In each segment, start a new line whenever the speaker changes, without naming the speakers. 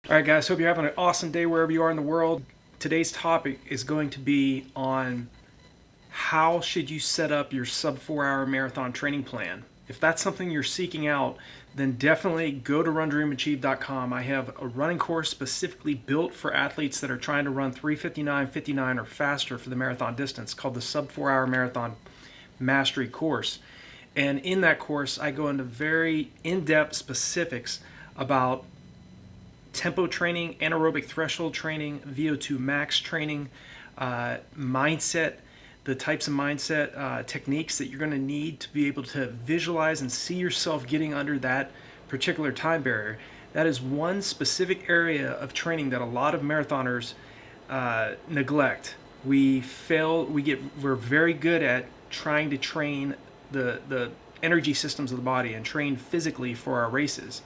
All right, guys, hope you're having an awesome day wherever you are in the world. Today's topic is going to be on how should you set up your sub 4 hour marathon training plan. If that's something you're seeking out, then definitely go to RunDreamAchieve.com. I have a running course specifically built for athletes that are trying to run 3:59:59 or faster for the marathon distance, called the sub 4 hour marathon mastery course. And in that course, I go into very in-depth specifics about tempo training, anaerobic threshold training, VO2 max training, mindset, the types of mindset techniques that you're going to need to be able to visualize and see yourself getting under that particular time barrier. That is one specific area of training that a lot of marathoners neglect. We're very good at trying to train the energy systems of the body and train physically for our races.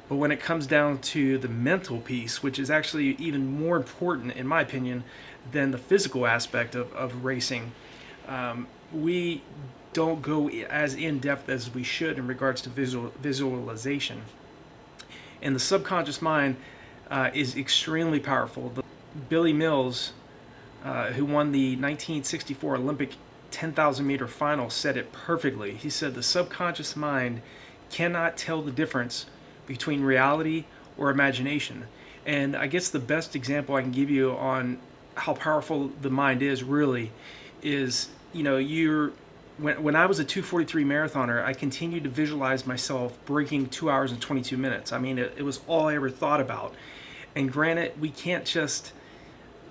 But when it comes down to the mental piece, which is actually even more important, in my opinion, than the physical aspect of racing, we don't go as in-depth as we should in regards to visualization. And the subconscious mind is extremely powerful. Billy Mills, who won the 1964 Olympic 10,000 meter final, said it perfectly. He said the subconscious mind cannot tell the difference between reality or imagination. And I guess the best example I can give you on how powerful the mind is really is, when I was a 2:43 marathoner, I continued to visualize myself breaking 2 hours and 22 minutes. I mean, it was all I ever thought about. And granted, we can't just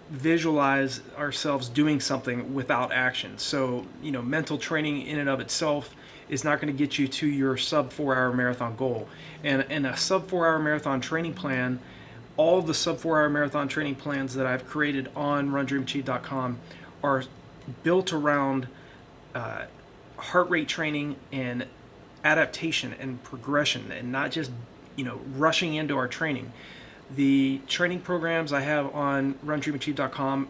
visualize ourselves doing something without action. So, mental training in and of itself is not going to get you to your sub 4 hour marathon goal. And a sub 4 hour marathon training plan, all the sub 4 hour marathon training plans that I've created on RunDreamAchieve.com are built around heart rate training and adaptation and progression, and not just rushing into our training. The training programs I have on RunDreamAchieve.com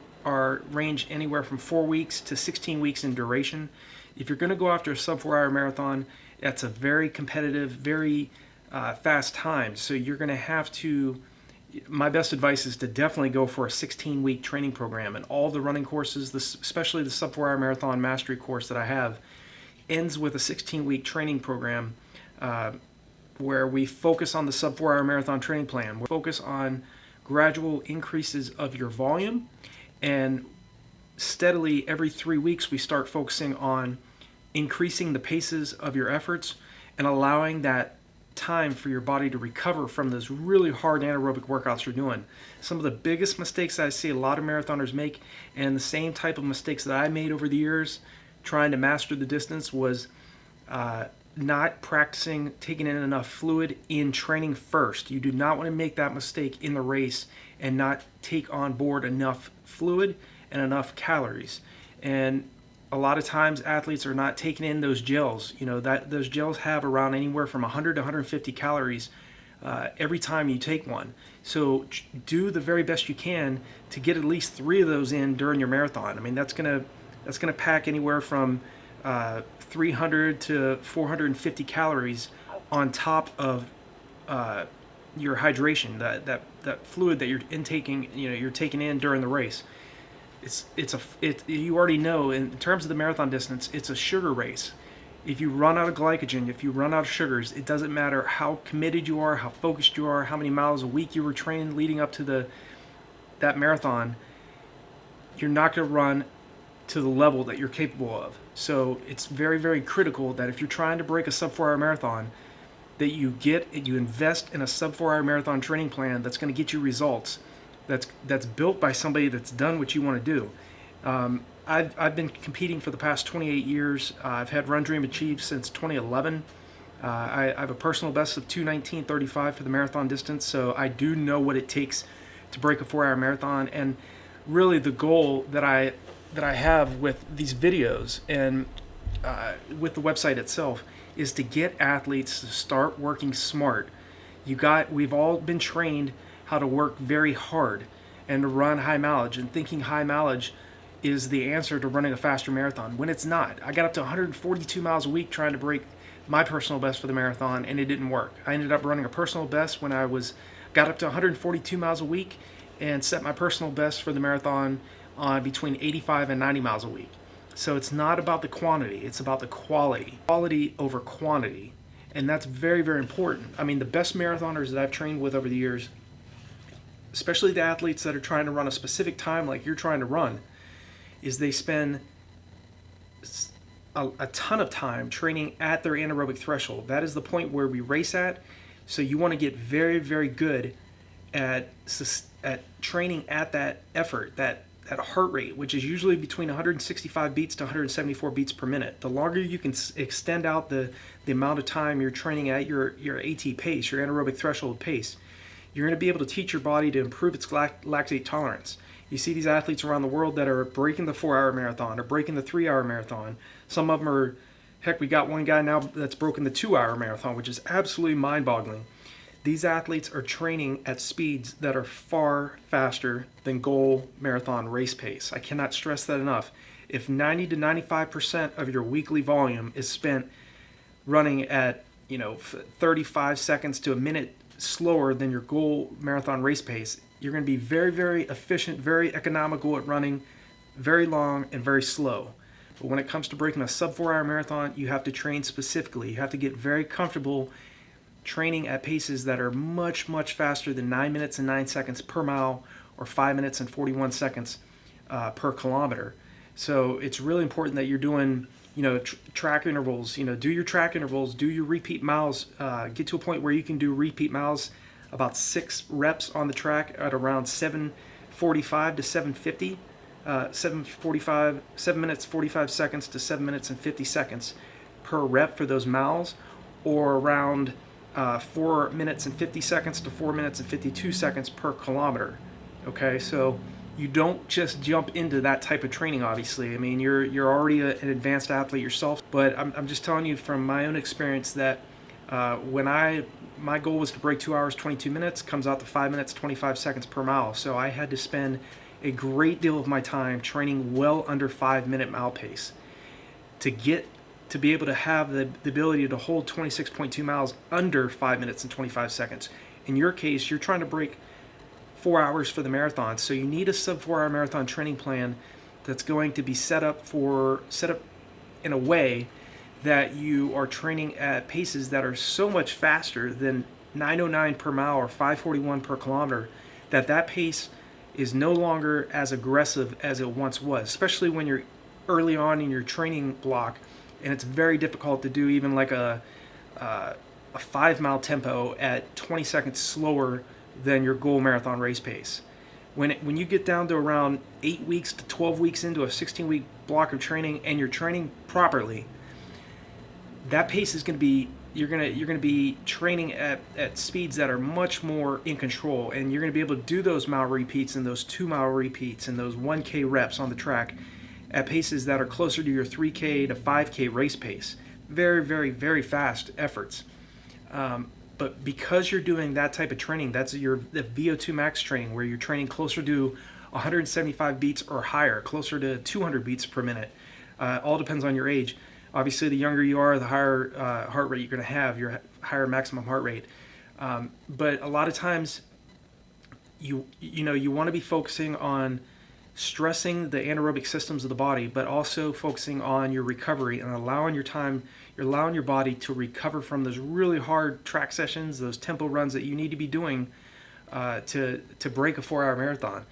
range anywhere from 4 weeks to 16 weeks in duration. If you're going to go after a sub 4 hour marathon, that's a very competitive, very fast time. So you're going to have to, my best advice is to definitely go for a 16-week training program. And all the running courses, especially the sub 4 hour marathon mastery course that I have, ends with a 16-week training program where we focus on the sub 4 hour marathon training plan. We focus on gradual increases of your volume, and steadily every 3 weeks we start focusing on increasing the paces of your efforts and allowing that time for your body to recover from those really hard anaerobic workouts you're doing. Some of the biggest mistakes I see a lot of marathoners make, and the same type of mistakes that I made over the years trying to master the distance, was not practicing taking in enough fluid in training first. You do not want to make that mistake in the race and not take on board enough fluid and enough calories. And a lot of times athletes are not taking in those gels. Those gels have around anywhere from 100 to 150 calories every time you take one. So do the very best you can to get at least 3 of those in during your marathon. I mean, that's gonna pack anywhere from 300 to 450 calories on top of your hydration, that fluid that you're intaking, you're taking in during the race. You already know, in terms of the marathon distance, it's a sugar race. If you run out of glycogen, if you run out of sugars, it doesn't matter how committed you are, how focused you are, how many miles a week you were training leading up to that marathon, you're not going to run to the level that you're capable of. So it's very, very critical that if you're trying to break a sub 4 hour marathon, that you invest in a sub 4 hour marathon training plan that's going to get you results, that's built by somebody that's done what you want to do. I've been competing for the past 28 years. I've had RunDreamAchieve since 2011. I have a personal best of 2:19:35 for the marathon distance, so I do know what it takes to break a 4 hour marathon. And really the goal that I have with these videos and with the website itself is to get athletes to start working smart. We've all been trained how to work very hard and to run high mileage, and thinking high mileage is the answer to running a faster marathon, when it's not. I got up to 142 miles a week trying to break my personal best for the marathon, and it didn't work. I ended up running a personal best when I got up to 142 miles a week and set my personal best for the marathon on between 85 and 90 miles a week. So it's not about the quantity, it's about the quality. Quality over quantity. And that's very, very important. I mean, the best marathoners that I've trained with over the years, especially the athletes that are trying to run a specific time like you're trying to run, is they spend a ton of time training at their anaerobic threshold. That is the point where we race at. So you want to get very, very good at training at that effort, that heart rate, which is usually between 165 beats to 174 beats per minute. The longer you can extend out the amount of time you're training at your AT pace, your anaerobic threshold pace, you're going to be able to teach your body to improve its lactate tolerance. You see these athletes around the world that are breaking the 4-hour marathon or breaking the 3-hour marathon. Some of them are, heck, we got one guy now that's broken the 2-hour marathon, which is absolutely mind-boggling. These athletes are training at speeds that are far faster than goal marathon race pace. I cannot stress that enough. If 90 to 95% of your weekly volume is spent running at 35 seconds to a minute slower than your goal marathon race pace, you're going to be very, very efficient, very economical at running, very long and very slow. But when it comes to breaking a sub 4-hour marathon, you have to train specifically. You have to get very comfortable training at paces that are much, much faster than 9 minutes and 9 seconds per mile or 5 minutes and 41 seconds per kilometer. So it's really important that you're doing, track intervals. Do your track intervals, do your repeat miles, get to a point where you can do repeat miles, about 6 reps on the track at around 7:45 to 7:50, 7 minutes 45 seconds to 7 minutes and 50 seconds per rep for those miles, or around 4 minutes and 50 seconds to 4 minutes and 52 seconds per kilometer. Okay, so you don't just jump into that type of training, obviously. I mean, you're already an advanced athlete yourself, but I'm just telling you from my own experience that when my goal was to break 2 hours 22 minutes, comes out to 5 minutes 25 seconds per mile. So I had to spend a great deal of my time training well under 5-minute mile pace to be able to have the ability to hold 26.2 miles under 5 minutes and 25 seconds. In your case, you're trying to break 4 hours for the marathon, so you need a sub 4-hour marathon training plan that's going to be set up in a way that you are training at paces that are so much faster than 9:09 per mile or 5:41 per kilometer that pace is no longer as aggressive as it once was, especially when you're early on in your training block. And it's very difficult to do even like a 5-mile tempo at 20 seconds slower than your goal marathon race pace. When you get down to around 8 weeks to 12 weeks into a 16-week block of training and you're training properly, that pace is going to be, you're going to be training at speeds that are much more in control, and you're going to be able to do those mile repeats and those 2-mile repeats and those 1K reps on the track at paces that are closer to your 3K to 5K race pace. Very, very, very fast efforts. But because you're doing that type of training, that's the VO2 max training, where you're training closer to 175 beats or higher, closer to 200 beats per minute. All depends on your age. Obviously, the younger you are, the higher heart rate you're going to have, your higher maximum heart rate. But a lot of times, you want to be focusing on stressing the anaerobic systems of the body, but also focusing on your recovery and allowing your body to recover from those really hard track sessions, those tempo runs that you need to be doing to break a 4-hour marathon.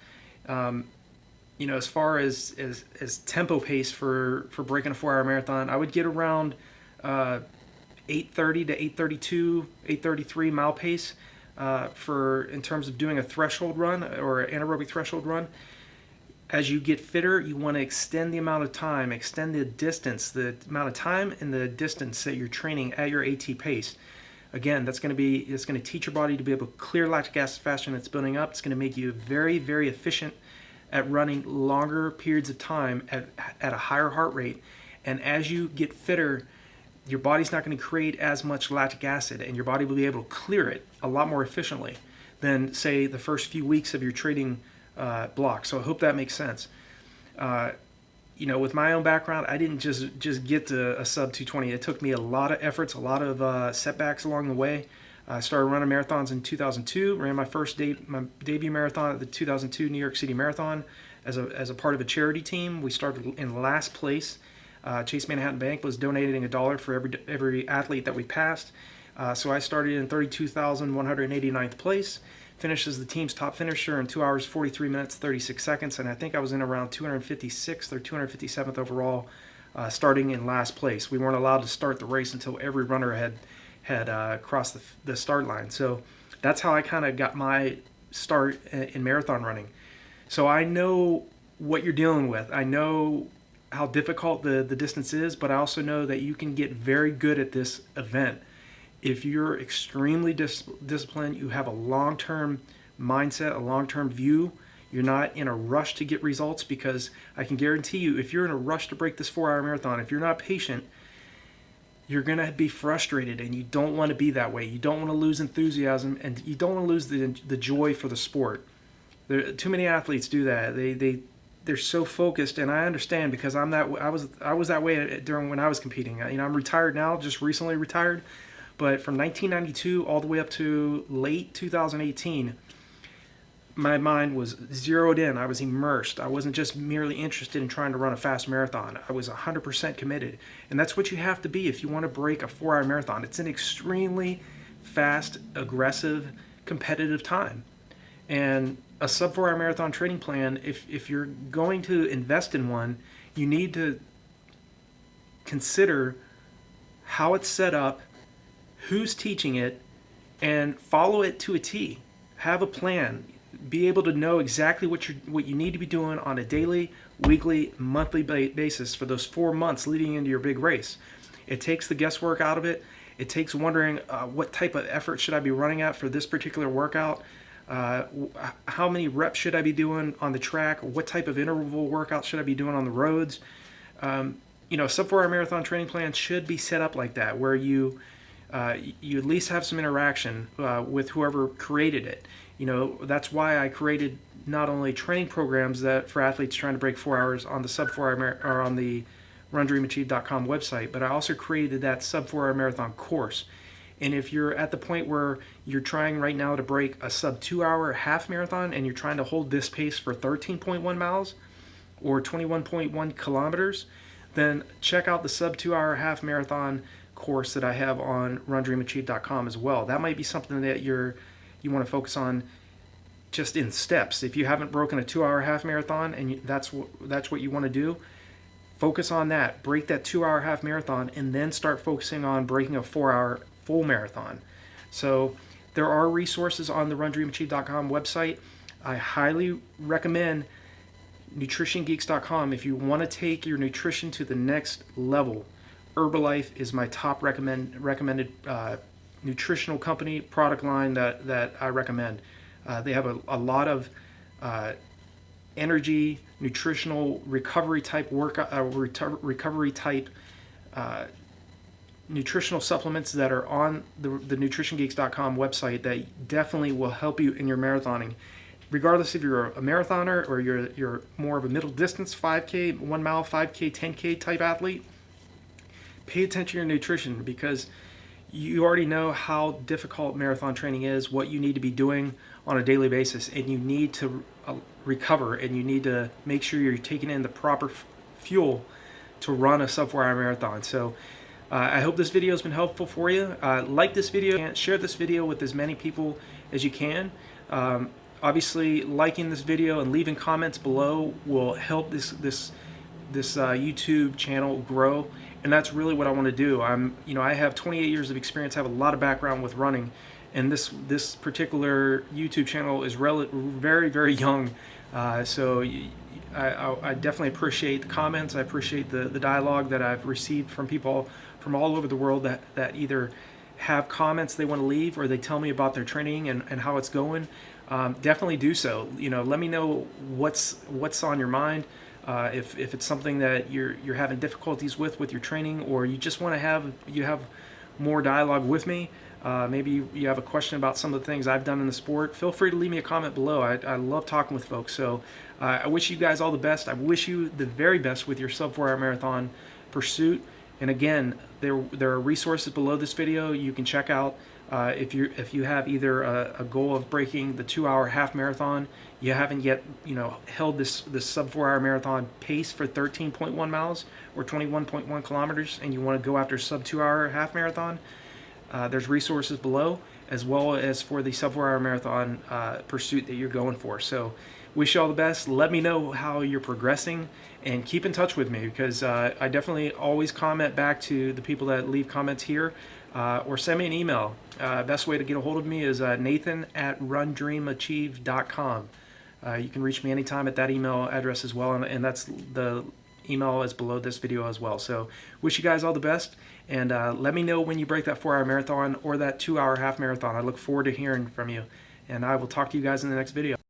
As far as tempo pace for breaking a 4-hour marathon, I would get around 8:30 to 8:32, 8:33 mile pace in terms of doing a threshold run or anaerobic threshold run. As you get fitter, you want to extend the amount of time, extend the distance, the amount of time and the distance that you're training at your AT pace. Again, it's going to teach your body to be able to clear lactic acid faster than it's building up. It's going to make you very, very efficient at running longer periods of time at a higher heart rate. And as you get fitter, your body's not going to create as much lactic acid, and your body will be able to clear it a lot more efficiently than, say, the first few weeks of your training block. So I hope that makes sense. with my own background, I didn't just get to a sub 220. It took me a lot of efforts, a lot of setbacks along the way. I started running marathons in 2002. Ran my my debut marathon at the 2002 New York City Marathon as a part of a charity team. We started in last place. Chase Manhattan Bank was donating $1 for every athlete that we passed. So I started in 32,189th place. Finished as the team's top finisher in 2 hours 43 minutes 36 seconds, and I think I was in around 256th or 257th overall, starting in last place. We weren't allowed to start the race until every runner had crossed the start line. So that's how I kind of got my start in marathon running. So I know what you're dealing with. I know how difficult the distance is, but I also know that you can get very good at this event. If you're extremely disciplined, you have a long-term mindset, a long-term view, you're not in a rush to get results, because I can guarantee you, if you're in a rush to break this 4-hour marathon, if you're not patient, you're going to be frustrated, and you don't want to be that way. You don't want to lose enthusiasm, and you don't want to lose the joy for the sport. Too many athletes do that. They're so focused, and I understand, because I was that way during when I was competing. I'm retired now, just recently retired. But from 1992 all the way up to late 2018, my mind was zeroed in. I was immersed. I wasn't just merely interested in trying to run a fast marathon. I was 100% committed. And that's what you have to be if you want to break a 4-hour marathon. It's an extremely fast, aggressive, competitive time. And a sub 4-hour marathon training plan, if you're going to invest in one, you need to consider how it's set up, who's teaching it, and follow it to a T. Have a plan. Be able to know exactly what you need to be doing on a daily, weekly, monthly basis for those 4 months leading into your big race. It takes the guesswork out of it. It takes wondering what type of effort should I be running at for this particular workout. How many reps should I be doing on the track? What type of interval workout should I be doing on the roads? Sub 4-hour marathon training plan should be set up like that, where you at least have some interaction with whoever created it. That's why I created not only training programs that for athletes trying to break 4 hours on the sub 4-hour or on the RunDreamAchieve.com website, but I also created that sub 4-hour marathon course. And if you're at the point where you're trying right now to break a sub 2-hour half marathon, and you're trying to hold this pace for 13.1 miles or 21.1 kilometers, then check out the sub 2-hour half marathon course that I have on RunDreamAchieve.com as well. That might be something that you want to focus on just in steps. If you haven't broken a 2-hour half marathon and that's what you want to do, focus on that. Break that 2-hour half marathon, and then start focusing on breaking a 4-hour full marathon. So there are resources on the RunDreamAchieve.com website. I highly recommend NutritionGeeks.com if you want to take your nutrition to the next level. Herbalife is my top recommended nutritional company product line that I recommend. They have a lot of energy, nutritional recovery type nutritional supplements that are on the NutritionGeeks.com website that definitely will help you in your marathoning. Regardless if you're a marathoner or you're more of a middle distance 5K, 1 mile, 5K, 10K type athlete, pay attention to your nutrition, because you already know how difficult marathon training is, what you need to be doing on a daily basis, and you need to recover, and you need to make sure you're taking in the proper fuel to run a sub 4-hour marathon. So I hope this video has been helpful for you. Like this video and share this video with as many people as you can. Obviously, liking this video and leaving comments below will help this YouTube channel grow, and that's really what I want to do. I have 28 years of experience, I have a lot of background with running, and this particular YouTube channel is very, very young. So I definitely appreciate the comments. I appreciate the dialogue that I've received from people from all over the world that either have comments they want to leave, or they tell me about their training and how it's going. Definitely do so. Let me know what's on your mind. If it's something that you're having difficulties with your training, or you just want to have more dialogue with me, Maybe you have a question about some of the things I've done in the sport. Feel free to leave me a comment below. I love talking with folks. So I wish you guys all the best. I wish you the very best with your sub 4 hour marathon pursuit. And again, there are resources below this video you can check out. If you have either a goal of breaking the 2-hour half marathon, you haven't yet held this sub 4 hour marathon pace for 13.1 miles or 21.1 kilometers, and you want to go after sub 2-hour half marathon, there's resources below, as well as for the sub 4 hour marathon pursuit that you're going for. So wish you all the best. Let me know how you're progressing, and keep in touch with me, because I definitely always comment back to the people that leave comments here, or send me an email. Best way to get a hold of me is nathan@RunDreamAchieve.com. You can reach me anytime at that email address as well, and that's the email is below this video as well. So wish you guys all the best, and let me know when you break that 4-hour marathon or that 2-hour half marathon. I look forward to hearing from you, and I will talk to you guys in the next video.